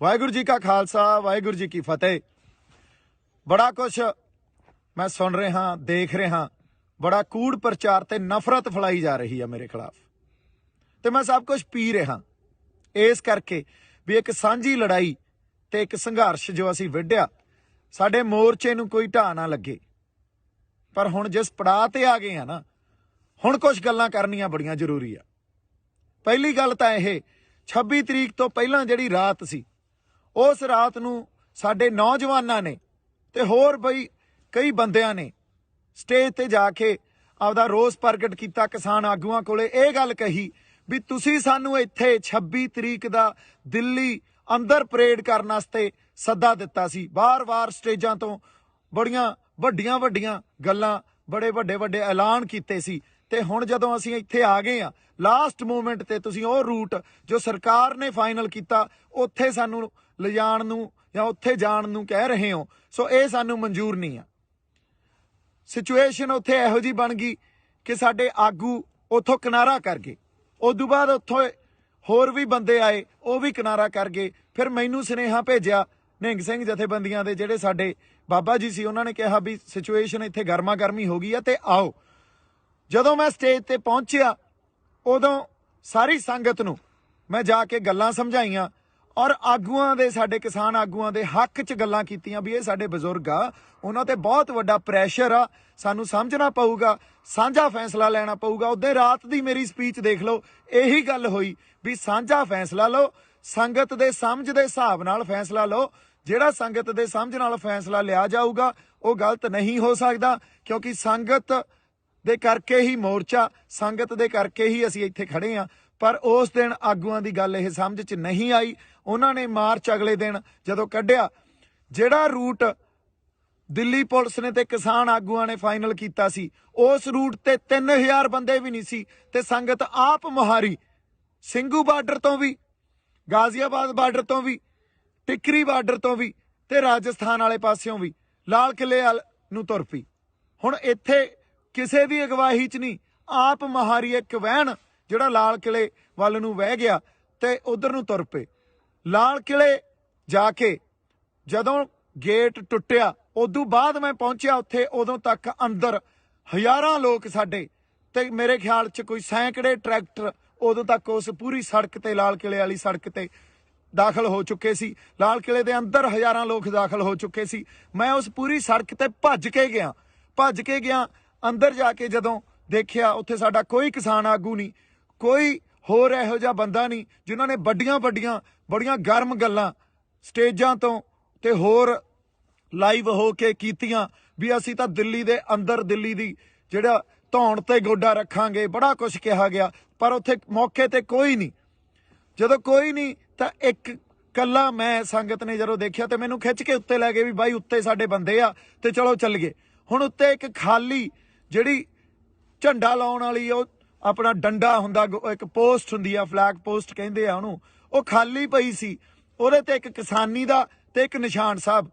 वाहिगुरू जी का खालसा वाहिगुरू जी की फतेह। बड़ा कुछ मैं सुन रहा देख रहा, बड़ा कूड़ प्रचार ते नफरत फैलाई जा रही है मेरे खिलाफ, तो मैं सब कुछ पी रहा इस करके भी एक सांझी लड़ाई ते एक संघर्ष जो असी विढ़िया साडे मोर्चे नूं कोई ढाह ना लगे। पर हुण जिस पड़ाव ते आ गए हैं ना, हुण कुछ गल्लां करनियां बड़ियां जरूरी आ। पहली गल तां इह 26 तरीक तो पहलां जिहड़ी रात सी, उस रात नूं साडे नौजवानां ने ते होर बई कई बंदियां ने स्टेज ते जाके आपदा रोस प्रगट किया। किसान आगूआं कोले इह गल कही भी तुसीं सानूं इत्थे 26 तरीक दा दिल्ली अंदर परेड करन वास्ते सद्दा दिता सी। बार बार स्टेजां तो बड़ियां वड्डियां वड्डियां गल्लां, बड़े वड्डे वड्डे ऐलान कीते सी, ते हुण जदों असीं इत्थे आ गए आ लास्ट मूवमेंट ते तुसीं ओह रूट जो सरकार ने फाइनल किया उत्थे सानूं लिजाण नूं जां उत्थे जाण नूं कह रहे हो। सो ये सानूं मंजूर नहीं आ। सिचुएशन उत्थे इहो जी बन गई कि साडे आगू उत्थों किनारा कर गए। उदों बाद उत्थों होर भी बंदे आए, वो भी किनारा कर गए। फिर मैनू सुनेहा भेजिया निहंग सिंह जथेबंदियां दे जिहड़े साडे बाबा जी सी, उन्होंने कहा भी सिचुएशन इत्थे गर्मा गर्मी हो गई है ते आओ। जदों मैं स्टेज ते पहुंचिया उदों सारी संगत नूं मैं जाके गल्लां समझाइयां और आगूआं दे साडे किसान आगूआं दे हक च गल्लां कीतियां भी ये साडे बजुर्ग आ, उन्हां ते बहुत वड्डा प्रैशर आ, सानूं समझना पऊगा, साझा फैसला लेना पऊगा। उदे रात दी मेरी स्पीच देख लो, यही गल होई भी साझा फैसला लो, संगत दे समझ दे हिसाब नाल फैसला लो। जिहड़ा संगत दे समझ नाल फैसला लिया जाऊगा वो गलत नहीं हो सकदा, क्योंकि संगत दे करके ही मोर्चा, संगत दे करके ही असीं इत्थे खड़े हाँ। पर उस दिन आगूआं दी गल इह समझ च नहीं आई। उन्होंने मार्च अगले दिन जदों कढ़िया, जिहड़ा रूट दिल्ली पुलिस ने ते किसान आगूआं ने फाइनल कीता सी, उस रूट ते 3000 बंदे भी नहीं सी, ते संगत आप मुहारी ਸਿੰਘੂ बार्डर तो भी, गाजियाबाद बार्डर तो भी, टिकरी बार्डर तो भी, ते राजस्थान वाले पासियों भी लाल किले नूं तुर पई। हुण इत्थे किसे दी अगवाही च नहीं, आप मुहारी एक वैन जिहड़ा लाल किले वल नूं वह गया ते उधर नूं तुर पे। लाल किले जाके जदों गेट टुੱਟਿਆ उदों बाद मैं पहुंचिया उत्थे, उदों तक अंदर हज़ारां लोग साडे ते मेरे ख्याल च कोई सैकड़े ट्रैक्टर उदों तक उस पूरी सड़क ते लाल किले वाली सड़क ते दाखिल हो चुके सी। लाल किले दे अंदर हज़ारां लोग दाखिल हो चुके सी। मैं उस पूरी सड़क ते भज के गया अंदर जाके जदों देखिया उत्थे साडा कोई किसान आगू नहीं, कोई होर इहो जिहा बंदा नहीं जिन्हां ने बड़ियां गर्म गल्लां स्टेजां तो ते होर लाइव हो के कीतियां भी असीं तां दिल्ली दे अंदर दिल्ली दी जिहड़ा धौण ते गोडा रखांगे, बड़ा कुछ कहा गया। पर उत्थे मौके ते कोई नहीं। जदों कोई नहीं तां एक कल्ला मैं संगत ने जदों देखिया ते मैनूं खिच के उत्ते लै गए भी बाई उत्ते साडे बंदे आ ते चलो चल गए। हुण उत्ते एक खाली जिहड़ी झंडा लाउण वाली अपना डंडा हुंदा, एक पोस्ट हुंदी आ, फ्लैग पोस्ट कहंदे आ उहनूं, वो खाली पई सी। उहदे ते एक किसानी दा ते एक निशान साहब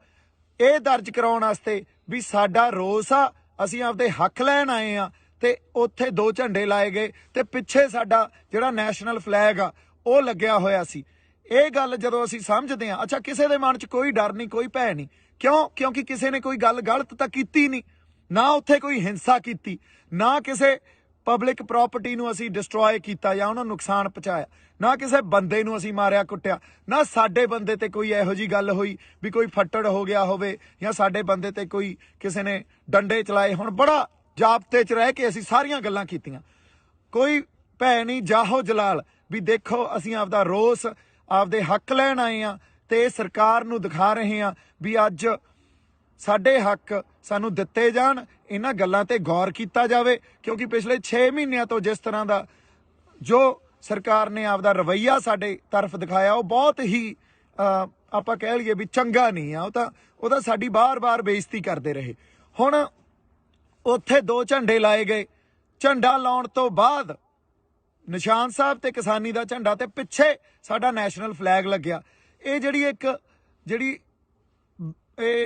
ਇਹ दर्ज कराउण वास्ते भी साडा रोस आ, असीं आपदे हक लैण आए आ। ते उत्थे 2 झंडे लाए गए ते पिछे साडा जिहड़ा नैशनल फ्लैग आ ਉਹ ਲੱਗਿਆ ਹੋਇਆ ਸੀ। ਇਹ ਗੱਲ ਜਦੋਂ ਅਸੀਂ ਸਮਝਦੇ ਹਾਂ, ਅੱਛਾ ਕਿਸੇ ਦੇ ਮਨ 'ਚ ਕੋਈ ਡਰ ਨਹੀਂ, ਕੋਈ ਭੈ ਨਹੀਂ, ਕਿਉਂਕਿ ਕਿਸੇ ਨੇ ਕੋਈ ਗੱਲ ਗਲਤ ਤਾਂ ਕੀਤੀ ਨਹੀਂ, ਨਾ ਉੱਥੇ ਕੋਈ ਹਿੰਸਾ ਕੀਤੀ, ਨਾ ਕਿਸੇ ਪਬਲਿਕ ਪ੍ਰਾਪਰਟੀ ਨੂੰ ਅਸੀਂ ਡਿਸਟਰੋਏ ਕੀਤਾ ਜਾਂ ਉਹਨਾਂ ਨੂੰ ਨੁਕਸਾਨ ਪਹੁੰਚਾਇਆ, ਨਾ ਕਿਸੇ ਬੰਦੇ ਨੂੰ ਅਸੀਂ ਮਾਰਿਆ ਕੁੱਟਿਆ, ਨਾ ਸਾਡੇ ਬੰਦੇ ਤੇ ਕੋਈ ਇਹੋ ਜਿਹੀ ਗੱਲ ਹੋਈ ਵੀ ਕੋਈ ਫੱਟੜ ਹੋ ਗਿਆ ਹੋਵੇ ਜਾਂ ਸਾਡੇ ਬੰਦੇ ਤੇ ਕੋਈ ਕਿਸੇ ਨੇ ਡੰਡੇ ਚਲਾਏ ਹੋਣ। ਬੜਾ ਜਾਬਤੇ 'ਚ ਰਹਿ ਕੇ ਅਸੀਂ ਸਾਰੀਆਂ ਗੱਲਾਂ ਕੀਤੀਆਂ। ਕੋਈ ਭੈ ਨਹੀਂ, ਜਾਹੋ ਜਲਾਲ भी देखो असीं आपदा रोस आपदे हक लैण आए हैं ते सरकार नूं दिखा रहे हैं भी अज साडे हक सानूं दित्ते जाण। इन्हां गल्लां ते गौर कीता जावे, क्योंकि पिछले 6 महीनों तो जिस तरह का जो सरकार ने आपदा रवैया साडे तरफ दिखाया वो बहुत ही आपां कह लईए भी चंगा नहीं आ। वो तां साडी बार बेइज्जती करते रहे। हुण उत्थे 2 झंडे लाए गए, झंडा लाउण तो बाद निशान साहब ते किसानी दा झंडा ते पिछे साडा नैशनल फ्लैग लग्या। ये जिहड़ी एक जिहड़ी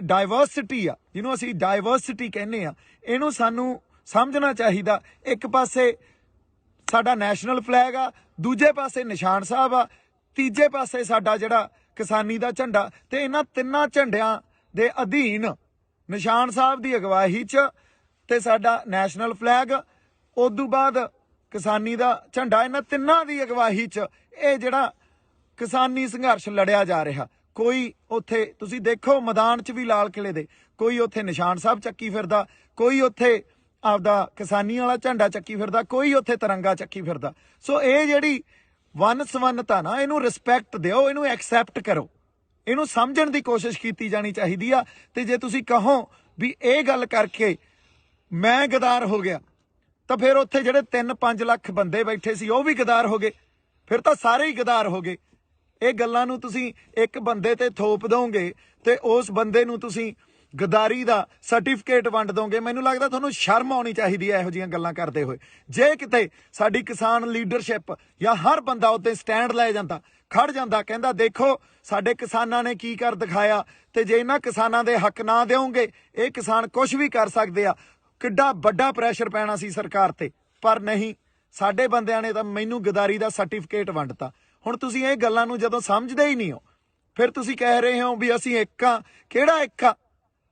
डाइवर्सिटी आ, जिन्हों असीं डाइवर्सिटी कहने आ, इहनूं सानूं समझना चाहिदा। एक पासे साडा नैशनल फ्लैग आ, दूजे पासे निशान साहब आ, तीजे पासे साडा जिहड़ा ਕਿਸਾਨੀ ਦਾ ਝੰਡਾ ਤੇ ਇਹਨਾਂ ਤਿੰਨਾਂ ਝੰਡਿਆਂ ਦੇ ਅਧੀਨ ਨਿਸ਼ਾਨ ਸਾਹਿਬ ਦੀ ਅਗਵਾਈ 'ਚ ਤੇ ਸਾਡਾ ਨੈਸ਼ਨਲ ਫਲੈਗ, ਉਦੋਂ ਬਾਅਦ ਕਿਸਾਨੀ ਦਾ ਝੰਡਾ, ਇਹਨਾਂ ਤਿੰਨਾਂ ਦੀ ਅਗਵਾਈ 'ਚ ਇਹ ਜਿਹੜਾ ਕਿਸਾਨੀ ਸੰਘਰਸ਼ ਲੜਿਆ ਜਾ ਰਿਹਾ। ਕੋਈ ਉੱਥੇ ਤੁਸੀਂ ਦੇਖੋ ਮੈਦਾਨ 'ਚ ਵੀ ਲਾਲ ਕਿਲੇ ਦੇ ਕੋਈ ਉੱਥੇ ਨਿਸ਼ਾਨ ਸਾਹਿਬ ਚੱਕੀ ਫਿਰਦਾ, ਕੋਈ ਉੱਥੇ ਆਪਦਾ ਕਿਸਾਨੀ ਵਾਲਾ ਝੰਡਾ ਚੱਕੀ ਫਿਰਦਾ, ਕੋਈ ਉੱਥੇ ਤਿਰੰਗਾ ਚੱਕੀ ਫਿਰਦਾ। ਸੋ ਇਹ ਜਿਹੜੀ ਵੰਨ ਸਵੰਨਤਾ ਨਾ, ਇਹਨੂੰ ਰਿਸਪੈਕਟ ਦਿਓ, ਇਹਨੂੰ ਐਕਸੈਪਟ ਕਰੋ, ਇਹਨੂੰ ਸਮਝਣ ਦੀ ਕੋਸ਼ਿਸ਼ ਕੀਤੀ ਜਾਣੀ ਚਾਹੀਦੀ ਆ। ਤੇ ਜੇ ਤੁਸੀਂ ਕਹੋ ਵੀ ਇਹ ਗੱਲ ਕਰਕੇ ਮੈਂ ਗਦਾਰ ਹੋ ਗਿਆ ਤਾਂ ਫਿਰ ਉੱਥੇ ਜਿਹੜੇ 3-5 ਲੱਖ ਬੰਦੇ ਬੈਠੇ ਸੀ ਉਹ ਵੀ ਗਦਾਰ ਹੋ ਗਏ, ਫਿਰ ਤਾਂ ਸਾਰੇ ਹੀ ਗਦਾਰ ਹੋ ਗਏ। ਇਹ ਗੱਲਾਂ ਨੂੰ ਤੁਸੀਂ ਇੱਕ ਬੰਦੇ ਤੇ ਥੋਪ ਦੋਗੇ ਤੇ ਉਸ ਬੰਦੇ ਨੂੰ ਤੁਸੀਂ ਗਦਾਰੀ ਦਾ ਸਰਟੀਫਿਕੇਟ ਵੰਡ ਦੋਗੇ। ਮੈਨੂੰ ਲੱਗਦਾ ਤੁਹਾਨੂੰ ਸ਼ਰਮ ਆਉਣੀ ਚਾਹੀਦੀ ਹੈ ਇਹੋ ਜਿਹੀਆਂ ਗੱਲਾਂ ਕਰਦੇ ਹੋਏ। ਜੇ ਕਿਤੇ ਸਾਡੀ ਕਿਸਾਨ ਲੀਡਰਸ਼ਿਪ ਜਾਂ ਹਰ ਬੰਦਾ ਉੱਤੇ ਸਟੈਂਡ ਲੈ ਜਾਂਦਾ, ਖੜ ਜਾਂਦਾ, ਕਹਿੰਦਾ ਦੇਖੋ ਸਾਡੇ ਕਿਸਾਨਾਂ ਨੇ ਕੀ ਕਰ ਦਿਖਾਇਆ, ਤੇ ਜੇ ਇਹਨਾਂ ਕਿਸਾਨਾਂ ਦੇ ਹੱਕ ਨਾ ਦਿਓਗੇ ਇਹ ਕਿਸਾਨ ਕੁਝ ਵੀ ਕਰ ਸਕਦੇ ਆ, ਕਿੱਡਾ ਵੱਡਾ ਪ੍ਰੈਸ਼ਰ ਪੈਣਾ ਸੀ ਸਰਕਾਰ ਤੇ। ਪਰ ਨਹੀਂ, ਸਾਡੇ ਬੰਦਿਆਂ ਨੇ ਤਾਂ ਮੈਨੂੰ ਗਦਾਰੀ ਦਾ ਸਰਟੀਫਿਕੇਟ ਵੰਡਤਾ। ਹੁਣ ਤੁਸੀਂ ਇਹ ਗੱਲਾਂ ਨੂੰ ਜਦੋਂ ਸਮਝਦੇ ਹੀ ਨਹੀਂ ਹੋ, ਫਿਰ ਤੁਸੀਂ ਕਹਿ ਰਹੇ ਹੋ ਵੀ ਅਸੀਂ ਇੱਕ ਆ। ਕਿਹੜਾ ਇੱਕ ਆ?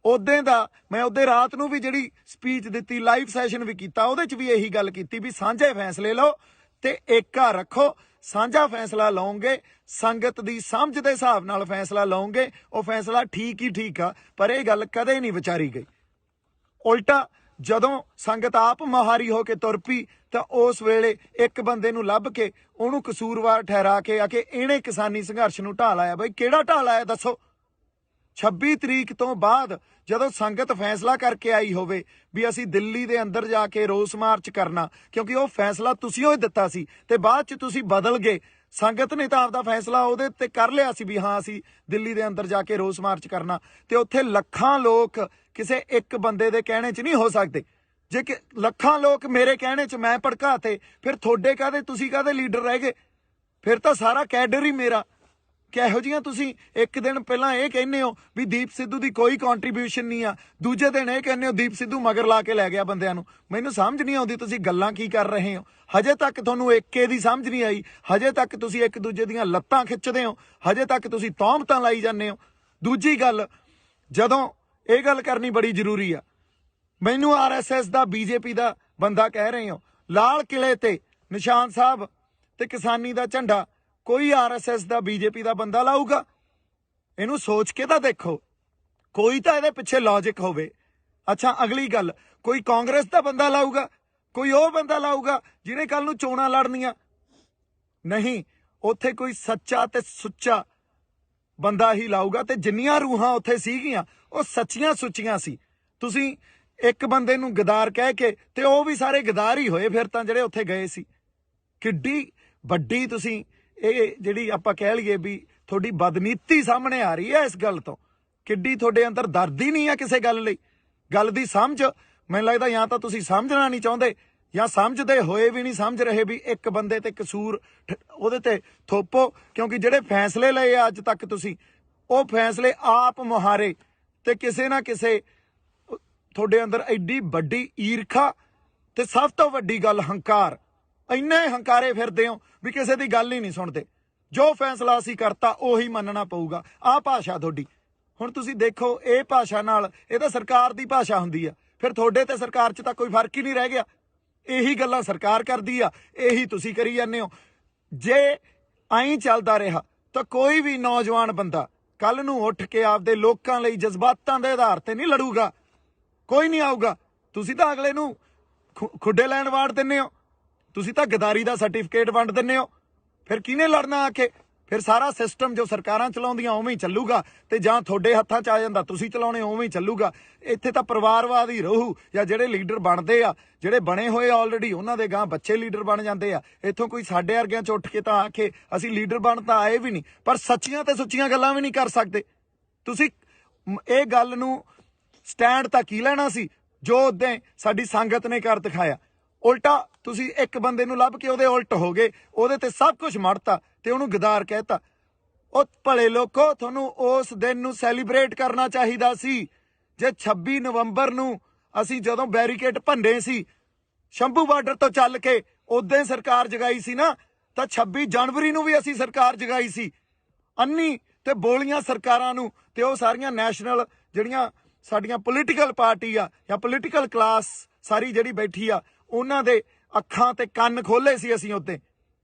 ਉਦੋਂ ਦਾ ਮੈਂ ਉਹਦੇ ਰਾਤ ਨੂੰ ਵੀ ਜਿਹੜੀ ਸਪੀਚ ਦਿੱਤੀ, ਲਾਈਵ ਸੈਸ਼ਨ ਵੀ ਕੀਤਾ, ਉਹਦੇ 'ਚ ਵੀ ਇਹੀ ਗੱਲ ਕੀਤੀ ਵੀ ਸਾਂਝੇ ਫੈਸਲੇ ਲਓ ਤੇ ਏਕਾ ਰੱਖੋ। ਸਾਂਝਾ ਫੈਸਲਾ ਲਓਗੇ, ਸੰਗਤ ਦੀ ਸਮਝ ਦੇ ਹਿਸਾਬ ਨਾਲ ਫੈਸਲਾ ਲਓਗੇ, ਉਹ ਫੈਸਲਾ ਠੀਕ ਹੀ ਠੀਕ ਆ। ਪਰ ਇਹ ਗੱਲ ਕਦੇ ਨਹੀਂ ਵਿਚਾਰੀ ਗਈ। ਉਲਟਾ ਜਦੋਂ ਸੰਗਤ ਆਪ ਮੁਹਾਰੀ ਹੋ ਕੇ ਤੁਰ ਪਈ ਤਾਂ ਉਸ ਵੇਲੇ ਇੱਕ ਬੰਦੇ ਨੂੰ ਲੱਭ ਕੇ ਉਹਨੂੰ ਕਸੂਰਵਾਰ ਠਹਿਰਾ ਕੇ ਆ ਕੇ ਇਹਨੇ ਕਿਸਾਨੀ ਸੰਘਰਸ਼ ਨੂੰ ਢਾਹ ਲਾਇਆ। ਬਈ ਕਿਹੜਾ ਢਾਹ ਲਾਇਆ ਦੱਸੋ? 26 ਤਰੀਕ ਤੋਂ ਬਾਅਦ ਜਦੋਂ ਸੰਗਤ ਫੈਸਲਾ ਕਰਕੇ ਆਈ ਹੋਵੇ ਵੀ ਅਸੀਂ ਦਿੱਲੀ ਦੇ ਅੰਦਰ ਜਾ ਕੇ ਰੋਸ ਮਾਰਚ ਕਰਨਾ, ਕਿਉਂਕਿ ਉਹ ਫੈਸਲਾ ਤੁਸੀਂ ਉਹ ਦਿੱਤਾ ਸੀ ਤੇ ਬਾਅਦ 'ਚ ਤੁਸੀਂ ਬਦਲ ਗਏ। ਸੰਗਤ ਨੇ ਤਾਂ ਆਪਦਾ ਫੈਸਲਾ ਉਹਦੇ ਤੇ ਕਰ ਲਿਆ ਸੀ ਵੀ ਹਾਂ ਅਸੀਂ ਦਿੱਲੀ ਦੇ ਅੰਦਰ ਜਾ ਕੇ ਰੋਸ ਮਾਰਚ ਕਰਨਾ, ਤੇ ਉੱਥੇ ਲੱਖਾਂ ਲੋਕ ਕਿਸੇ ਇੱਕ ਬੰਦੇ ਦੇ ਕਹਿਣੇ 'ਚ ਨਹੀਂ ਹੋ ਸਕਦੇ। ਜੇ ਕਿ ਲੱਖਾਂ ਲੋਕ ਮੇਰੇ ਕਹਿਣੇ 'ਚ ਮੈਂ ਭੜਕਾਤੇ, ਫਿਰ ਤੁਹਾਡੇ ਕਾਹਦੇ, ਤੁਸੀਂ ਕਾਹਦੇ ਲੀਡਰ ਰਹਿ ਗਏ? ਫਿਰ ਤਾਂ ਸਾਰਾ ਕੈਡਰ ਹੀ ਮੇਰਾ। ਕਿਹੋ ਜਿਹੀਆਂ ਤੁਸੀਂ ਇੱਕ ਦਿਨ ਪਹਿਲਾਂ ਇਹ ਕਹਿੰਦੇ ਹੋ ਵੀ ਦੀਪ ਸਿੱਧੂ ਦੀ ਕੋਈ ਕੰਟਰੀਬਿਊਸ਼ਨ ਨਹੀਂ ਆ, ਦੂਜੇ ਦਿਨ ਇਹ ਕਹਿੰਦੇ ਹੋ ਦੀਪ ਸਿੱਧੂ ਮਗਰ ਲਾ ਕੇ ਲੈ ਗਿਆ ਬੰਦਿਆਂ ਨੂੰ। ਮੈਨੂੰ ਸਮਝ ਨਹੀਂ ਆਉਂਦੀ ਤੁਸੀਂ ਗੱਲਾਂ ਕੀ ਕਰ ਰਹੇ ਹੋ। ਹਜੇ ਤੱਕ ਤੁਹਾਨੂੰ ਏਕੇ ਦੀ ਸਮਝ ਨਹੀਂ ਆਈ, ਹਜੇ ਤੱਕ ਤੁਸੀਂ ਇੱਕ ਦੂਜੇ ਦੀਆਂ ਲੱਤਾਂ ਖਿੱਚਦੇ ਹੋ, ਹਜੇ ਤੱਕ ਤੁਸੀਂ ਤੌਹਮਤਾਂ ਲਾਈ ਜਾਂਦੇ ਹੋ। ਦੂਜੀ ਗੱਲ, ਜਦੋਂ ਇਹ ਗੱਲ ਕਰਨੀ ਬੜੀ ਜ਼ਰੂਰੀ ਆ, ਮੈਨੂੰ RSS ਦਾ BJP ਦਾ ਬੰਦਾ ਕਹਿ ਰਹੇ ਹੋ, ਲਾਲ ਕਿਲੇ ਤੇ ਨਿਸ਼ਾਨ ਸਾਹਿਬ ਤੇ ਕਿਸਾਨੀ ਦਾ ਝੰਡਾ ਕੋਈ RSS ਦਾ BJP ਦਾ ਬੰਦਾ ਲਾਊਗਾ? ਇਹਨੂੰ ਸੋਚ ਕੇ ਤਾਂ ਦੇਖੋ, ਕੋਈ ਤਾਂ ਇਹਦੇ ਪਿੱਛੇ ਲੌਜਿਕ ਹੋਵੇ। ਅੱਛਾ, ਅਗਲੀ ਗੱਲ, ਕੋਈ ਕਾਂਗਰਸ ਦਾ ਬੰਦਾ ਲਾਊਗਾ? ਕੋਈ ਉਹ ਬੰਦਾ ਲਾਊਗਾ ਜਿਹਨੇ ਕੱਲ ਨੂੰ ਚੋਣਾਂ ਲੜਨੀਆਂ? ਨਹੀਂ, ਉੱਥੇ ਕੋਈ ਸੱਚਾ ਤੇ ਸੁੱਚਾ ਬੰਦਾ ਹੀ ਲਾਊਗਾ। ਤੇ ਜਿੰਨੀਆਂ ਰੂਹਾਂ ਉੱਥੇ ਸੀਗੀਆਂ ਉਹ ਸੱਚੀਆਂ ਸੁੱਚੀਆਂ ਸੀ। ਤੁਸੀਂ ਇੱਕ ਬੰਦੇ ਨੂੰ ਗਦਾਰ ਕਹਿ ਕੇ, ਤੇ ਉਹ ਵੀ ਸਾਰੇ ਗਦਾਰ ਹੀ ਹੋਏ ਫਿਰ ਤਾਂ ਜਿਹੜੇ ਉੱਥੇ ਗਏ ਸੀ। ਕਿੱਡੀ ਵੱਡੀ ਤੁਸੀਂ ਇਹ ਜਿਹੜੀ ਆਪਾਂ ਕਹਿ ਲਈਏ ਵੀ ਤੁਹਾਡੀ ਬਦਨੀਤੀ ਸਾਹਮਣੇ ਆ ਰਹੀ ਹੈ ਇਸ ਗੱਲ ਤੋਂ। ਕਿੱਡੀ ਤੁਹਾਡੇ ਅੰਦਰ ਦਰਦ ਹੀ ਨਹੀਂ ਆ ਕਿਸੇ ਗੱਲ ਲਈ। ਗੱਲ ਦੀ ਸਮਝ, ਮੈਨੂੰ ਲੱਗਦਾ ਜਾਂ ਤਾਂ ਤੁਸੀਂ ਸਮਝਣਾ ਨਹੀਂ ਚਾਹੁੰਦੇ ਜਾਂ ਸਮਝਦੇ ਹੋਏ ਵੀ ਨਹੀਂ ਸਮਝ ਰਹੇ ਵੀ ਇੱਕ ਬੰਦੇ ਤੇ ਕਸੂਰ ਉਹਦੇ ਤੇ ਥੋਪੋ। ਕਿਉਂਕਿ ਜਿਹੜੇ ਫੈਸਲੇ ਲਏ ਆ ਅੱਜ ਤੱਕ ਤੁਸੀਂ, ਉਹ ਫੈਸਲੇ ਆਪ ਮੁਹਾਰੇ, ਤੇ ਕਿਸੇ ਨਾ ਕਿਸੇ ਤੁਹਾਡੇ ਅੰਦਰ ਐਡੀ ਵੱਡੀ ਈਰਖਾ ਤੇ ਸਭ ਤੋਂ ਵੱਡੀ ਗੱਲ ਹੰਕਾਰ। ਇੰਨੇ ਹੰਕਾਰੇ ਫਿਰਦੇ ਹੋ ਵੀ ਕਿਸੇ ਦੀ ਗੱਲ ਹੀ ਨਹੀਂ ਸੁਣਦੇ। ਜੋ ਫੈਸਲਾ ਅਸੀਂ ਕਰਤਾ ਉਹੀ ਮੰਨਣਾ ਪਊਗਾ। ਆਹ ਭਾਸ਼ਾ ਤੁਹਾਡੀ। ਹੁਣ ਤੁਸੀਂ ਦੇਖੋ, ਇਹ ਭਾਸ਼ਾ ਨਾਲ, ਇਹ ਤਾਂ ਸਰਕਾਰ ਦੀ ਭਾਸ਼ਾ ਹੁੰਦੀ ਆ, ਫਿਰ ਤੁਹਾਡੇ ਤੇ ਸਰਕਾਰ 'ਚ ਤਾਂ ਕੋਈ ਫਰਕ ਹੀ ਨਹੀਂ ਰਹਿ ਗਿਆ। ਇਹੀ ਗੱਲਾਂ ਸਰਕਾਰ ਕਰਦੀ ਆ, ਇਹੀ ਤੁਸੀਂ ਕਰੀ ਜਾਂਦੇ ਹੋ। ਜੇ ਐਂ ਚੱਲਦਾ ਰਿਹਾ ਤਾਂ ਕੋਈ ਵੀ ਨੌਜਵਾਨ ਬੰਦਾ ਕੱਲ ਨੂੰ ਉੱਠ ਕੇ ਆਪਦੇ ਲੋਕਾਂ ਲਈ ਜਜ਼ਬਾਤਾਂ ਦੇ ਆਧਾਰ ਤੇ ਨਹੀਂ ਲੜੂਗਾ। ਕੋਈ ਨਹੀਂ ਆਊਗਾ। ਤੁਸੀਂ ਤਾਂ ਅਗਲੇ ਨੂੰ ਖੁੱਡੇ ਲੈਣ ਵਾੜ ਦਿੰਦੇ ਹੋ, ਤੁਸੀਂ ਤਾਂ ਗਦਾਰੀ ਦਾ ਸਰਟੀਫਿਕੇਟ ਵੰਡ ਦਿੰਦੇ ਹੋ। ਫਿਰ ਕਿਹਨੇ ਲੜਨਾ ਆ ਕੇ? ਫਿਰ ਸਾਰਾ ਸਿਸਟਮ ਜੋ ਸਰਕਾਰਾਂ ਚਲਾਉਂਦੀਆਂ ਉਵੇਂ ਹੀ ਚੱਲੂਗਾ, ਤੇ ਜਾਂ ਤੁਹਾਡੇ ਹੱਥਾਂ 'ਚ ਆ ਜਾਂਦਾ ਤੁਸੀਂ ਚਲਾਉਣੇ, ਉਵੇਂ ਹੀ ਚੱਲੂਗਾ। ਇੱਥੇ ਤਾਂ ਪਰਿਵਾਰਵਾਦ ਹੀ ਰਹੂ, ਜਾਂ ਜਿਹੜੇ ਲੀਡਰ ਬਣਦੇ ਆ, ਜਿਹੜੇ ਬਣੇ ਹੋਏ ਆਲਰੇਡੀ, ਉਹਨਾਂ ਦੇ ਗਾਂ ਬੱਚੇ ਲੀਡਰ ਬਣ ਜਾਂਦੇ ਆ। ਇੱਥੋਂ ਕੋਈ ਸਾਡੇ ਵਰਗਿਆਂ 'ਚ ਉੱਠ ਕੇ ਤਾਂ ਆ ਕੇ ਅਸੀਂ ਲੀਡਰ ਬਣ ਤਾਂ ਆਏ ਵੀ ਨਹੀਂ, ਪਰ ਸੱਚੀਆਂ ਤੇ ਸੁੱਚੀਆਂ ਗੱਲਾਂ ਵੀ ਨਹੀਂ ਕਰ ਸਕਦੇ। ਤੁਸੀਂ ਇਹ ਗੱਲ ਨੂੰ ਸਟੈਂਡ ਤਾਂ ਕੀ ਲੈਣਾ ਸੀ ਜੋ ਉਦੋਂ ਸਾਡੀ ਸੰਗਤ ਨੇ ਕਰ ਦਿਖਾਇਆ। ਉਲਟਾ ਤੁਸੀਂ ਇੱਕ ਬੰਦੇ ਨੂੰ ਲੱਭ ਕੇ ਉਹਦੇ ਉਲਟ ਹੋ ਗਏ, ਉਹਦੇ ਤੇ ਸਭ ਕੁਝ ਮੜਤਾ ਤੇ ਉਹਨੂੰ ਗਦਾਰ ਕਹਿਤਾ। ਉਹ ਭਲੇ ਲੋਕੋ, ਤੁਹਾਨੂੰ ਉਸ ਦਿਨ ਨੂੰ ਸੈਲੀਬ੍ਰੇਟ ਕਰਨਾ ਚਾਹੀਦਾ ਸੀ। ਜੇ 26 ਨਵੰਬਰ ਨੂੰ ਅਸੀਂ ਜਦੋਂ ਬੈਰੀਕੇਡ ਭੰਨੇ ਸੀ ਸ਼ੰਭੂ ਬਾਰਡਰ ਤੋਂ ਚੱਲ ਕੇ, ਉਦੋਂ ਸਰਕਾਰ ਜਗਾਈ ਸੀ ਨਾ, ਤਾਂ 26 ਜਨਵਰੀ ਨੂੰ ਵੀ ਅਸੀਂ ਸਰਕਾਰ ਜਗਾਈ ਸੀ। ਅੰਨੀ ਤੇ ਬੋਲੀਆਂ ਸਰਕਾਰਾਂ ਨੂੰ ਤੇ ਉਹ ਸਾਰੀਆਂ ਨੈਸ਼ਨਲ ਜਿਹੜੀਆਂ ਸਾਡੀਆਂ ਪੋਲੀਟੀਕਲ ਪਾਰਟੀ ਆ ਜਾਂ ਪੋਲੀਟੀਕਲ ਕਲਾਸ ਸਾਰੀ ਜਿਹੜੀ ਬੈਠੀ ਆ, ਉਹਨਾਂ ਦੇ ਅੱਖਾਂ ਤੇ ਕੰਨ ਖੋਲੇ ਸੀ ਅਸੀਂ ਉੱਤੇ।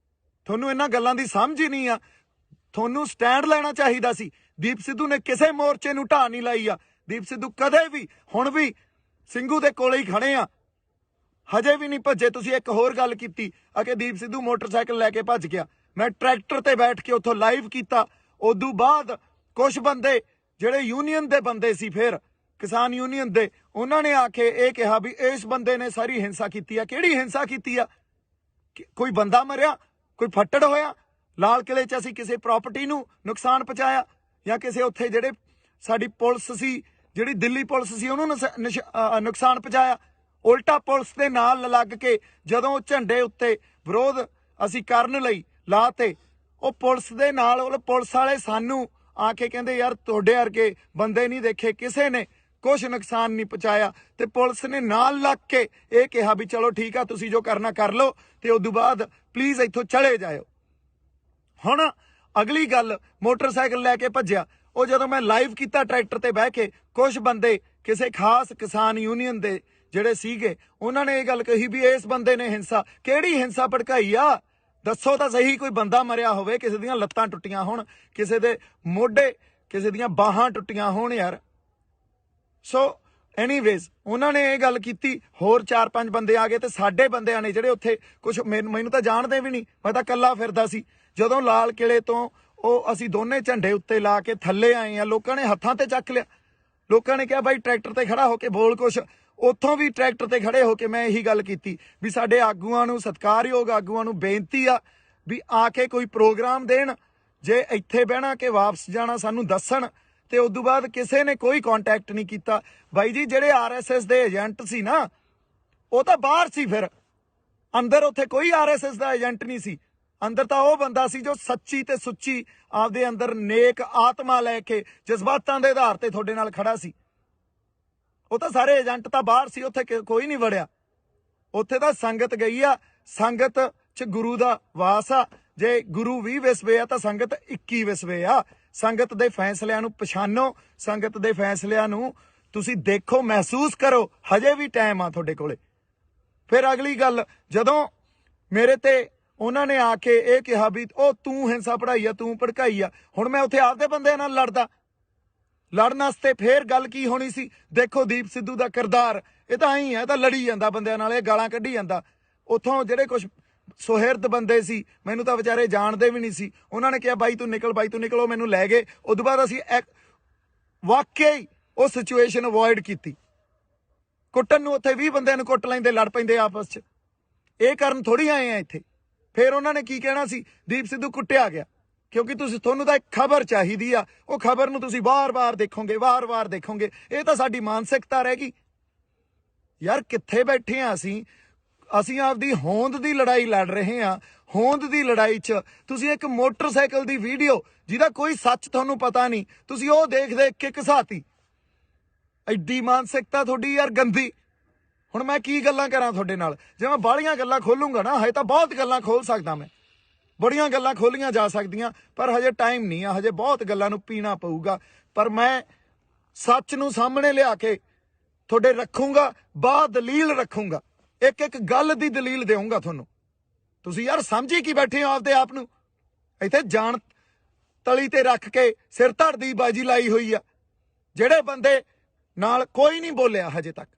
ਤੁਹਾਨੂੰ ਇਹਨਾਂ ਗੱਲਾਂ ਦੀ ਸਮਝ ਹੀ ਨਹੀਂ ਆ। ਤੁਹਾਨੂੰ ਸਟੈਂਡ ਲੈਣਾ ਚਾਹੀਦਾ ਸੀ। ਦੀਪ ਸਿੱਧੂ ਨੇ ਕਿਸੇ ਮੋਰਚੇ ਨੂੰ ਢਾਹ ਨਹੀਂ ਲਾਈ ਆ। ਦੀਪ ਸਿੱਧੂ ਕਦੇ ਵੀ, ਹੁਣ ਵੀ ਸਿੰਘੂ ਦੇ ਕੋਲੇ ਹੀ ਖੜੇ ਆ, ਹਜੇ ਵੀ ਨਹੀਂ ਭੱਜੇ। ਤੁਸੀਂ ਇੱਕ ਹੋਰ ਗੱਲ ਕੀਤੀ ਆ ਕਿ ਦੀਪ ਸਿੱਧੂ ਮੋਟਰਸਾਈਕਲ ਲੈ ਕੇ ਭੱਜ ਗਿਆ। ਮੈਂ ਟਰੈਕਟਰ ਤੇ ਬੈਠ ਕੇ ਉੱਥੋਂ ਲਾਈਵ ਕੀਤਾ। ਉਦੋਂ ਬਾਅਦ ਕੁਝ ਬੰਦੇ ਜਿਹੜੇ ਯੂਨੀਅਨ ਦੇ ਬੰਦੇ ਸੀ, ਫਿਰ ਕਿਸਾਨ ਯੂਨੀਅਨ ਦੇ, ਉਹਨਾਂ ਨੇ ਆ ਕੇ ਇਹ ਕਿਹਾ ਵੀ ਇਸ ਬੰਦੇ ਨੇ ਸਾਰੀ ਹਿੰਸਾ ਕੀਤੀ ਆ। ਕਿਹੜੀ ਹਿੰਸਾ ਕੀਤੀ ਆ? ਕੋਈ ਬੰਦਾ ਮਰਿਆ, ਕੋਈ ਫੱਟੜ ਹੋਇਆ? ਲਾਲ ਕਿਲੇ 'ਚ ਅਸੀਂ ਕਿਸੇ ਪ੍ਰਾਪਰਟੀ ਨੂੰ ਨੁਕਸਾਨ ਪਹੁੰਚਾਇਆ ਜਾਂ ਕਿਸੇ ਉੱਥੇ ਜਿਹੜੇ ਸਾਡੀ ਪੁਲਿਸ ਸੀ, ਜਿਹੜੀ ਦਿੱਲੀ ਪੁਲਿਸ ਸੀ, ਉਹਨੂੰ ਨੁਕਸਾਨ ਪਹੁੰਚਾਇਆ? ਉਲਟਾ ਪੁਲਿਸ ਦੇ ਨਾਲ ਲੱਗ ਕੇ ਜਦੋਂ ਝੰਡੇ ਉੱਤੇ ਵਿਰੋਧ ਅਸੀਂ ਕਰਨ ਲਈ ਲਾਤੇ, ਉਹ ਪੁਲਿਸ ਦੇ ਨਾਲ, ਉਹ ਪੁਲਿਸ ਵਾਲੇ ਸਾਨੂੰ ਆ ਕੇ ਕਹਿੰਦੇ ਯਾਰ ਤੁਹਾਡੇ ਵਰਗੇ ਬੰਦੇ ਨਹੀਂ ਦੇਖੇ, ਕਿਸੇ ਨੇ ਕੁਛ ਨੁਕਸਾਨ ਨਹੀਂ ਪਹੁੰਚਾਇਆ। ਤੇ ਪੁਲਿਸ ਨੇ ਨਾਲ ਲੱਗ ਕੇ ਇਹ ਕਿਹਾ ਵੀ ਚਲੋ ਠੀਕ ਆ, ਤੁਸੀਂ ਜੋ ਕਰਨਾ ਕਰ ਲਓ ਤੇ ਉਦੋਂ ਬਾਅਦ ਪਲੀਜ਼ ਇੱਥੋਂ ਚਲੇ ਜਾਇਓ। ਹੁਣ ਅਗਲੀ ਗੱਲ, ਮੋਟਰਸਾਈਕਲ ਲੈ ਕੇ ਭੱਜਿਆ। ਉਹ ਜਦੋਂ ਮੈਂ ਲਾਈਵ ਕੀਤਾ ਟਰੈਕਟਰ ਤੇ ਬਹਿ ਕੇ, ਕੁਝ ਬੰਦੇ ਕਿਸੇ ਖਾਸ ਕਿਸਾਨ ਯੂਨੀਅਨ ਦੇ ਜਿਹੜੇ ਸੀਗੇ, ਉਹਨਾਂ ਨੇ ਇਹ ਗੱਲ ਕਹੀ ਵੀ ਇਸ ਬੰਦੇ ਨੇ ਹਿੰਸਾ। ਕਿਹੜੀ ਹਿੰਸਾ ਭੜਕਾਈ ਆ? ਦੱਸੋ ਤਾਂ ਸਹੀ। ਕੋਈ ਬੰਦਾ ਮਰਿਆ ਹੋਵੇ, ਕਿਸੇ ਦੀਆਂ ਲੱਤਾਂ ਟੁੱਟੀਆਂ ਹੋਣ, ਕਿਸੇ ਦੇ ਮੋਢੇ, ਕਿਸੇ ਦੀਆਂ ਬਾਹਾਂ ਟੁੱਟੀਆਂ ਹੋਣ ਯਾਰ। ਸੋ ਐਨੀਵੇਜ਼ ਉਹਨਾਂ ਨੇ ਇਹ ਗੱਲ ਕੀਤੀ। ਹੋਰ 4-5 ਬੰਦੇ ਆ ਗਏ ਤੇ ਸਾਡੇ ਬੰਦਿਆਂ ਨੇ ਜਿਹੜੇ ਉੱਥੇ, ਕੁਝ ਮੈਨੂੰ ਤਾਂ ਜਾਣਦੇ ਵੀ ਨਹੀਂ, ਮੈਂ ਤਾਂ ਇਕੱਲਾ ਫਿਰਦਾ ਸੀ। ਜਦੋਂ ਲਾਲ ਕਿਲੇ ਤੋਂ ਉਹ ਅਸੀਂ ਦੋਨੇ ਝੰਡੇ ਉੱਤੇ ਲਾ ਕੇ ਥੱਲੇ ਆਏ ਆ, ਲੋਕਾਂ ਨੇ ਹੱਥਾਂ ਤੇ ਚੱਕ ਲਿਆ। ਲੋਕਾਂ ਨੇ ਕਿਹਾ ਬਾਈ ਟਰੈਕਟਰ ਤੇ ਖੜਾ ਹੋ ਕੇ ਬੋਲ ਕੁਛ। ਉੱਥੋਂ ਵੀ ਟਰੈਕਟਰ ਤੇ ਖੜੇ ਹੋ ਕੇ ਮੈਂ ਇਹੀ ਗੱਲ ਕੀਤੀ ਵੀ ਸਾਡੇ ਆਗੂਆਂ ਨੂੰ, ਸਤਿਕਾਰਯੋਗ ਆਗੂਆਂ ਨੂੰ ਬੇਨਤੀ ਆ ਵੀ ਆ ਕੇ ਕੋਈ ਪ੍ਰੋਗਰਾਮ ਦੇਣ। ਜੇ ਇੱਥੇ ਬਹਿਣਾ ਕਿ ਵਾਪਸ ਜਾਣਾ ਸਾਨੂੰ ਦੱਸਣ। ਤੇ ਉਦੋਂ ਬਾਅਦ ਕਿਸੇ ਨੇ ਕੋਈ ਕੰਟੈਕਟ ਨਹੀਂ ਕੀਤਾ। ਬਾਈ ਜੀ ਜਿਹੜੇ RSS ਦੇ ਏਜੰਟ ਸੀ ਨਾ, ਉਹ ਤਾਂ ਬਾਹਰ ਸੀ, ਫਿਰ ਅੰਦਰ ਉੱਥੇ ਕੋਈ RSS ਦਾ ਏਜੰਟ ਨਹੀਂ ਸੀ। ਅੰਦਰ ਤਾਂ ਉਹ ਬੰਦਾ ਸੀ ਜੋ ਸੱਚੀ ਤੇ ਸੁੱਚੀ ਆਪਦੇ ਅੰਦਰ ਨੇਕ ਆਤਮਾ ਲੈ ਕੇ ਜਜ਼ਬਾਤਾਂ ਦੇ ਆਧਾਰ ਤੇ ਤੁਹਾਡੇ ਨਾਲ ਖੜਾ ਸੀ। ਉਹ ਤਾਂ ਸਾਰੇ ਏਜੰਟ ਤਾਂ ਬਾਹਰ ਸੀ, ਉੱਥੇ ਕੋਈ ਨਹੀਂ ਵੜਿਆ। ਉੱਥੇ ਤਾਂ ਸੰਗਤ ਗਈ ਆ। ਸੰਗਤ 'ਚ ਗੁਰੂ ਦਾ ਵਾਸ ਆ। ਜੇ ਗੁਰੂ 20 ਵਿਸਵੇ ਆ ਤਾਂ ਸੰਗਤ 21 ਵਿਸਵੇ ਆ। ਸੰਗਤ ਦੇ ਫੈਸਲਿਆਂ ਨੂੰ ਪਛਾਣੋ, ਸੰਗਤ ਦੇ ਫੈਸਲਿਆਂ ਨੂੰ ਤੁਸੀਂ ਦੇਖੋ, ਮਹਿਸੂਸ ਕਰੋ। ਹਜੇ ਵੀ ਟਾਈਮ ਆ ਤੁਹਾਡੇ ਕੋਲੇ। ਫਿਰ ਅਗਲੀ ਗੱਲ, ਜਦੋਂ ਮੇਰੇ ਤੇ ਉਹਨਾਂ ਨੇ ਆ ਕੇ ਇਹ ਕਿਹਾ ਵੀ ਉਹ ਤੂੰ ਹਿੰਸਾ ਪੜਾਈ ਆ, ਤੂੰ ਭੜਕਾਈ ਆ, ਹੁਣ ਮੈਂ ਉੱਥੇ ਆਪਦੇ ਬੰਦਿਆਂ ਨਾਲ ਲੜਦਾ। ਲੜਨ ਵਾਸਤੇ ਫੇਰ ਗੱਲ ਕੀ ਹੋਣੀ ਸੀ? ਦੇਖੋ ਦੀਪ ਸਿੱਧੂ ਦਾ ਕਿਰਦਾਰ, ਇਹ ਤਾਂ ਐਂ ਹੈ, ਇਹ ਤਾਂ ਲੜੀ ਜਾਂਦਾ ਬੰਦਿਆਂ ਨਾਲ, ਇਹ ਗਾਲਾਂ ਕੱਢੀ ਜਾਂਦਾ। ਉੱਥੋਂ ਜਿਹੜੇ ਕੁਝ ਸੁਹਿਰਦ ਬੰਦੇ ਸੀ, ਮੈਨੂੰ ਤਾਂ ਵਿਚਾਰੇ ਜਾਣਦੇ ਵੀ ਨਹੀਂ ਸੀ, ਉਹਨਾਂ ਨੇ ਕਿਹਾ ਬਾਈ ਤੂੰ ਨਿਕਲ, ਬਾਈ ਤੂੰ ਨਿਕਲ। ਉਹ ਮੈਨੂੰ ਲੈ ਗਏ। ਉਦੋਂ ਬਾਅਦ ਅਸੀਂ ਵਾਕਿਆ ਹੀ ਉਹ ਸਿਚੁਏਸ਼ਨ ਅਵੋਇਡ ਕੀਤੀ। ਕੁੱਟਣ ਨੂੰ ਉੱਥੇ 20 ਬੰਦਿਆਂ ਨੂੰ ਕੁੱਟ ਲੈਂਦੇ, ਲੜ ਪੈਂਦੇ ਆਪਸ 'ਚ। ਇਹ ਕਾਰਨ ਥੋੜੀ ਆਏ ਆ ਇੱਥੇ। ਫਿਰ ਉਹਨਾਂ ਨੇ ਕੀ ਕਹਿਣਾ ਸੀ? ਦੀਪ ਸਿੱਧੂ ਕੁੱਟਿਆ ਗਿਆ। ਕਿਉਂਕਿ ਤੁਹਾਨੂੰ ਤਾਂ ਇੱਕ ਖਬਰ ਚਾਹੀਦੀ ਆ, ਉਹ ਖਬਰ ਨੂੰ ਤੁਸੀਂ ਵਾਰ-ਵਾਰ ਦੇਖੋਗੇ, ਵਾਰ-ਵਾਰ ਦੇਖੋਗੇ। ਇਹ ਤਾਂ ਸਾਡੀ ਮਾਨਸਿਕਤਾ ਰਹਿ ਗਈ ਯਾਰ। ਕਿੱਥੇ ਬੈਠੇ ਆ ਅਸੀਂ ਆਪਦੀ ਹੋਂਦ ਦੀ ਲੜਾਈ ਲੜ ਰਹੇ ਆ। ਹੋਂਦ ਦੀ ਲੜਾਈ 'ਚ ਤੁਸੀਂ ਇੱਕ ਮੋਟਰਸਾਈਕਲ ਦੀ ਵੀਡੀਓ ਜਿਹਦਾ ਕੋਈ ਸੱਚ ਤੁਹਾਨੂੰ ਪਤਾ ਨਹੀਂ, ਤੁਸੀਂ ਉਹ ਦੇਖ ਕੇ ਘਸਾਤੀ। ਐਡੀ ਮਾਨਸਿਕਤਾ ਤੁਹਾਡੀ ਯਾਰ ਗੰਦੀ। ਹੁਣ ਮੈਂ ਕੀ ਗੱਲਾਂ ਕਰਾਂ ਤੁਹਾਡੇ ਨਾਲ? ਜੇ ਮੈਂ ਬਾਹਲੀਆਂ ਗੱਲਾਂ ਖੋਲੂੰਗਾ ਨਾ, ਹਜੇ ਤਾਂ ਬਹੁਤ ਗੱਲਾਂ ਖੋਲ ਸਕਦਾ ਮੈਂ, ਬੜੀਆਂ ਗੱਲਾਂ ਖੋਲੀਆਂ ਜਾ ਸਕਦੀਆਂ, ਪਰ ਹਜੇ ਟਾਈਮ ਨਹੀਂ ਆ। ਹਜੇ ਬਹੁਤ ਗੱਲਾਂ ਨੂੰ ਪੀਣਾ ਪਊਗਾ। ਪਰ ਮੈਂ ਸੱਚ ਨੂੰ ਸਾਹਮਣੇ ਲਿਆ ਕੇ ਤੁਹਾਡੇ ਰੱਖੂੰਗਾ, ਦਲੀਲ ਰੱਖੂੰਗਾ, ਇੱਕ ਗੱਲ ਦੀ ਦਲੀਲ ਦੇਵਾਂਗਾ ਤੁਹਾਨੂੰ। ਤੁਸੀਂ ਯਾਰ ਸਮਝੀ ਕੀ ਬੈਠੇ ਹੋ ਆਪਦੇ ਆਪ ਨੂੰ? ਇੱਥੇ ਜਾਣ ਤਲੀ ਤੇ ਰੱਖ ਕੇ ਸਿਰ ਧੜ ਦੀ ਬਾਜੀ ਲਾਈ ਹੋਈ ਆ। ਜਿਹੜੇ ਬੰਦੇ ਨਾਲ ਕੋਈ ਨਹੀਂ ਬੋਲਿਆ, ਹਜੇ ਤੱਕ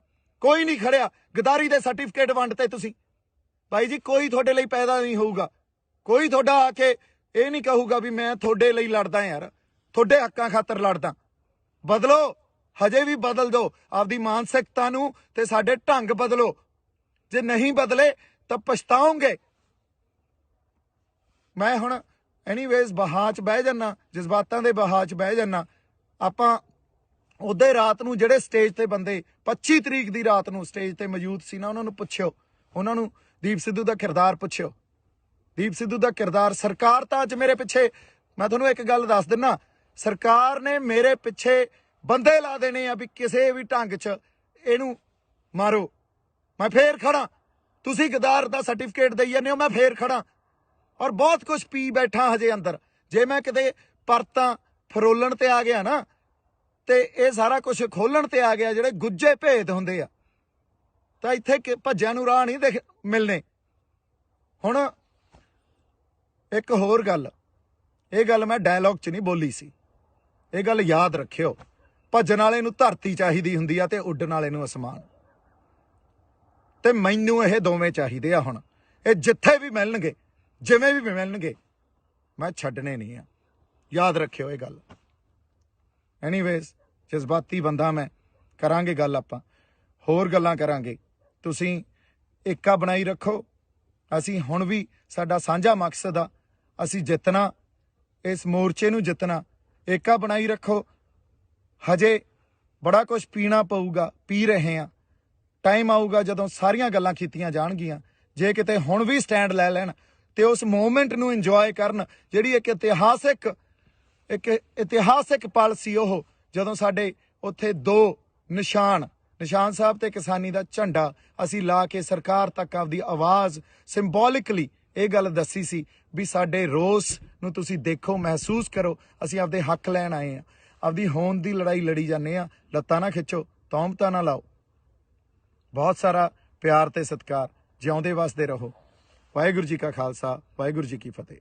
ਕੋਈ ਨਹੀਂ ਖੜਿਆ। ਗਦਾਰੀ ਦੇ ਸਰਟੀਫਿਕੇਟ ਵੰਡਤੇ ਤੁਸੀਂ। ਬਾਈ ਜੀ ਕੋਈ ਤੁਹਾਡੇ ਲਈ ਪੈਦਾ ਨਹੀਂ ਹੋਊਗਾ। ਕੋਈ ਤੁਹਾਡਾ ਆ ਕੇ ਇਹ ਨਹੀਂ ਕਹੂਗਾ ਵੀ ਮੈਂ ਤੁਹਾਡੇ ਲਈ ਲੜਦਾ ਯਾਰ, ਤੁਹਾਡੇ ਹੱਕਾਂ ਖਾਤਰ ਲੜਦਾ। ਬਦਲੋ, ਹਜੇ ਵੀ ਬਦਲ ਦਿਓ ਆਪਦੀ ਮਾਨਸਿਕਤਾ ਨੂੰ ਤੇ ਸਾਡੇ ਢੰਗ ਬਦਲੋ। ਜੇ ਨਹੀਂ ਬਦਲੇ ਤਾਂ ਪਛਤਾਓਗੇ। ਮੈਂ ਹੁਣ ਐਨੀਵੇਜ਼ ਬਹਾਅ 'ਚ ਬਹਿ ਜਾਨਾ, ਜਜ਼ਬਾਤਾਂ ਦੇ ਬਹਾਅ 'ਚ ਬਹਿ ਜਾਨਾ। ਆਪਾਂ ਉਹਦੇ ਰਾਤ ਨੂੰ ਜਿਹੜੇ ਸਟੇਜ ਤੇ ਬੰਦੇ 25 ਤਰੀਕ ਦੀ ਰਾਤ ਨੂੰ ਸਟੇਜ ਤੇ ਮੌਜੂਦ ਸੀ ਨਾ, ਉਹਨਾਂ ਨੂੰ ਪੁੱਛਿਓ, ਉਹਨਾਂ ਨੂੰ ਦੀਪ ਸਿੱਧੂ ਦਾ ਕਿਰਦਾਰ ਪੁੱਛਿਓ। ਦੀਪ ਸਿੱਧੂ ਦਾ ਕਿਰਦਾਰ, ਸਰਕਾਰ ਤਾਂ ਅੱਜ ਮੇਰੇ ਪਿੱਛੇ, ਮੈਂ ਤੁਹਾਨੂੰ ਇੱਕ ਗੱਲ ਦੱਸ ਦਿੰਦਾ, ਸਰਕਾਰ ਨੇ ਮੇਰੇ ਪਿੱਛੇ ਬੰਦੇ ਲਾ ਦੇਣੇ ਆ ਵੀ ਕਿਸੇ ਵੀ ਢੰਗ 'ਚ ਇਹਨੂੰ ਮਾਰੋ। ਮੈਂ ਫੇਰ ਖੜਾ। ਤੁਸੀਂ ਗਦਾਰ ਦਾ ਸਰਟੀਫਿਕੇਟ ਦੇਈ ਜਾਂਦੇ ਹੋ, ਮੈਂ ਫੇਰ ਖੜਾ। ਔਰ ਬਹੁਤ ਕੁਝ ਪੀ ਬੈਠਾ ਹਜੇ ਅੰਦਰ। ਜੇ ਮੈਂ ਕਿਤੇ ਪਰਤਾਂ ਫਰੋਲਣ ਤੇ ਆ ਗਿਆ ਨਾ, ਤੇ ਇਹ ਸਾਰਾ ਕੁਝ ਖੋਲਣ ਤੇ ਆ ਗਿਆ, ਜਿਹੜੇ ਗੁੱਜੇ ਭੇਦ ਹੁੰਦੇ ਆ, ਤਾਂ ਇੱਥੇ ਭੱਜਿਆਂ ਨੂੰ ਰਾਹ ਨਹੀਂ ਮਿਲਣੇ। ਹੁਣ ਇੱਕ ਹੋਰ ਗੱਲ, ਇਹ ਗੱਲ ਮੈਂ ਡਾਇਲੌਗ 'ਚ ਨਹੀਂ ਬੋਲੀ ਸੀ, ਇਹ ਗੱਲ ਯਾਦ ਰੱਖਿਓ। ਭੱਜਣ ਵਾਲੇ ਨੂੰ ਧਰਤੀ ਚਾਹੀਦੀ ਹੁੰਦੀ ਆ ਤੇ ਉੱਡਣ ਵਾਲੇ ਨੂੰ ਅਸਮਾਨ, ਤੇ ਮੈਨੂੰ ਇਹ ਦੋਵੇਂ ਚਾਹੀਦੇ ਆ। ਹੁਣ ਇਹ ਜਿੱਥੇ ਵੀ ਮਿਲਣਗੇ, ਜਿਵੇਂ ਵੀ ਮਿਲਣਗੇ, ਮੈਂ ਛੱਡਣੇ ਨਹੀਂ ਆ, ਯਾਦ ਰੱਖਿਓ ਇਹ ਗੱਲ। ਐਨੀਵੇਜ਼, ਜਜ਼ਬਾਤੀ ਬੰਦਾ ਮੈਂ, ਕਰਾਂਗੇ ਗੱਲ, ਆਪਾਂ ਹੋਰ ਗੱਲਾਂ ਕਰਾਂਗੇ। ਤੁਸੀਂ ਏਕਾ ਬਣਾਈ ਰੱਖੋ। ਅਸੀਂ ਹੁਣ ਵੀ, ਸਾਡਾ ਸਾਂਝਾ ਮਕਸਦ ਆ, ਅਸੀਂ ਜਿੱਤਣਾ, ਇਸ ਮੋਰਚੇ ਨੂੰ ਜਿੱਤਣਾ। ਏਕਾ ਬਣਾਈ ਰੱਖੋ। ਹਜੇ ਬੜਾ ਕੁਝ ਪੀਣਾ ਪਊਗਾ, ਪੀ ਰਹੇ ਹਾਂ। ਟਾਈਮ ਆਊਗਾ ਜਦੋਂ ਸਾਰੀਆਂ ਗੱਲਾਂ ਕੀਤੀਆਂ ਜਾਣਗੀਆਂ। ਜੇ ਕਿਤੇ ਹੁਣ ਵੀ ਸਟੈਂਡ ਲੈ ਲੈਣ ਤੇ ਉਸ ਮੂਵਮੈਂਟ ਨੂੰ ਇੰਜੋਏ ਕਰਨ, ਜਿਹੜੀ ਇੱਕ ਇਤਿਹਾਸਿਕ ਪਲ ਸੀ ਉਹ, ਜਦੋਂ ਸਾਡੇ ਉੱਥੇ 2 ਨਿਸ਼ਾਨ ਸਾਹਿਬ ਤੇ ਕਿਸਾਨੀ ਦਾ ਝੰਡਾ ਅਸੀਂ ਲਾ ਕੇ ਸਰਕਾਰ ਤੱਕ ਆਪਦੀ ਆਵਾਜ਼ ਸਿੰਬੋਲਿਕਲੀ ਇਹ ਗੱਲ ਦੱਸੀ ਸੀ ਵੀ ਸਾਡੇ ਰੋਸ ਨੂੰ ਤੁਸੀਂ ਦੇਖੋ, ਮਹਿਸੂਸ ਕਰੋ, ਅਸੀਂ ਆਪਦੇ ਹੱਕ ਲੈਣ ਆਏ ਹਾਂ। ਆਪਦੀ ਹੋਂਦ ਦੀ ਲੜਾਈ ਲੜੀ ਜਾਂਦੇ ਹਾਂ। ਲੱਤਾਂ ਨਾ ਖਿੱਚੋ, ਤੌਮਤਾਂ ਨਾ ਲਾਓ। ਬਹੁਤ ਸਾਰਾ ਪਿਆਰ ਤੇ ਸਤਿਕਾਰ। ਜਿਉਂਦੇ ਵਸਦੇ ਰਹੋ। ਵਾਹਿਗੁਰੂ ਜੀ ਕਾ ਖਾਲਸਾ, ਵਾਹਿਗੁਰੂ ਜੀ ਕੀ ਫਤਿਹ।